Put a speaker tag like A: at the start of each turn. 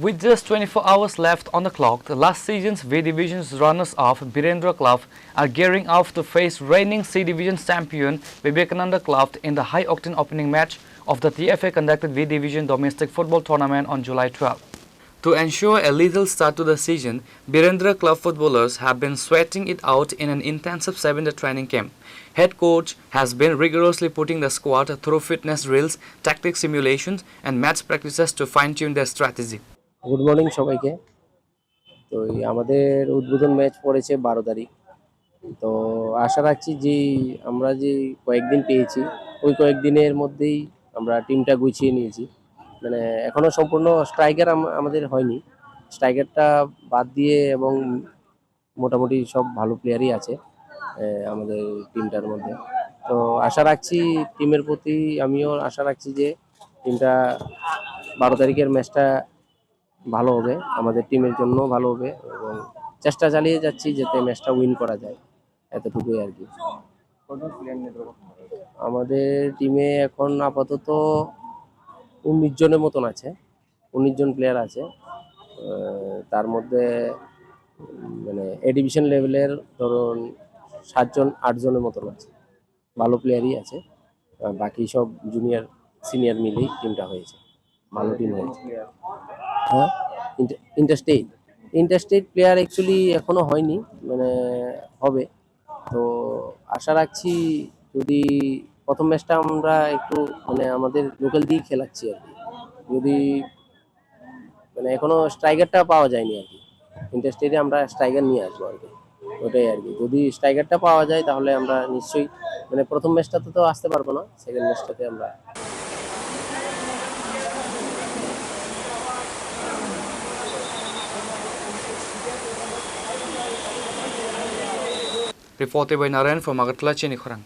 A: With just 24 hours left on the clock, the last season's V Division's runners-up Birendra Club are gearing up to face reigning C Division champion Vivekananda Club in the high-octane opening match of the TFA conducted V Division domestic football tournament on July 12. To ensure a lethal start to the season, Birendra Club footballers have been sweating it out in an intensive 7-day training camp. Head coach has been rigorously putting the squad through fitness drills, tactic simulations and match practices to fine-tune their strategy.
B: Good morning সবাইকে। তো আমাদের উদ্বোধন match পড়েছে 12 তারিখ। তো আশা রাখছি যে আমরা যে কয়েকদিন পেয়েছি ওই কয়েকদিনের মধ্যেই আমরা টিমটা গুছিয়ে নিয়েছি। মানে এখনো সম্পূর্ণ স্ট্রাইকার আমাদের হয়নি, স্ট্রাইকারটা বাদ দিয়ে, এবং মোটামুটি সব ভালো প্লেয়ারই আছে আমাদের টিমটার মধ্যে। তো আশা রাখছি টিমের প্রতি, আমিও আশা রাখছি যে টিমটা 12 তারিখের ম্যাচটা ভালো হবে, আমাদের টিমের জন্য ভালো হবে, এবং চেষ্টা চালিয়ে যাচ্ছি যাতে ম্যাচটা উইন করা যায়, এতটুকুই আর কি। আমাদের টিমে এখন আপাতত 19 জনের মতন আছে, 19 জন প্লেয়ার আছে। তার মধ্যে মানে এ ডিভিশন লেভেলের ধরুন 7 জন 8 জনের মতন আছে, ভালো প্লেয়ারই আছে। বাকি সব জুনিয়র সিনিয়র মিলেই টিমটা হয়েছে, ভালো টিম হয়েছে। হ্যাঁ, ইন্টারস্টেট ইন্টারস্টেট প্লেয়ার অ্যাকচুয়ালি এখনো হয়নি, মানে হবে। তো আশা রাখছি যদি প্রথম ম্যাচটা আমরা একটু মানে আমাদের লোকাল দিয়ে খেলাচ্ছি আর কি, যদি মানে এখনো স্ট্রাইকারটা পাওয়া যায়নি আর কি, ইন্টারস্টেটে আমরা স্ট্রাইকার নিয়ে আসবো আর কি, ওটাই আর কি। যদি স্ট্রাইকারটা পাওয়া যায় তাহলে আমরা নিশ্চয়ই, মানে প্রথম ম্যাচটাতে তো আসতে পারবো না, সেকেন্ড ম্যাচটাতে আমরা।
A: Reported by Narayan from Agartala, Chini Khorang.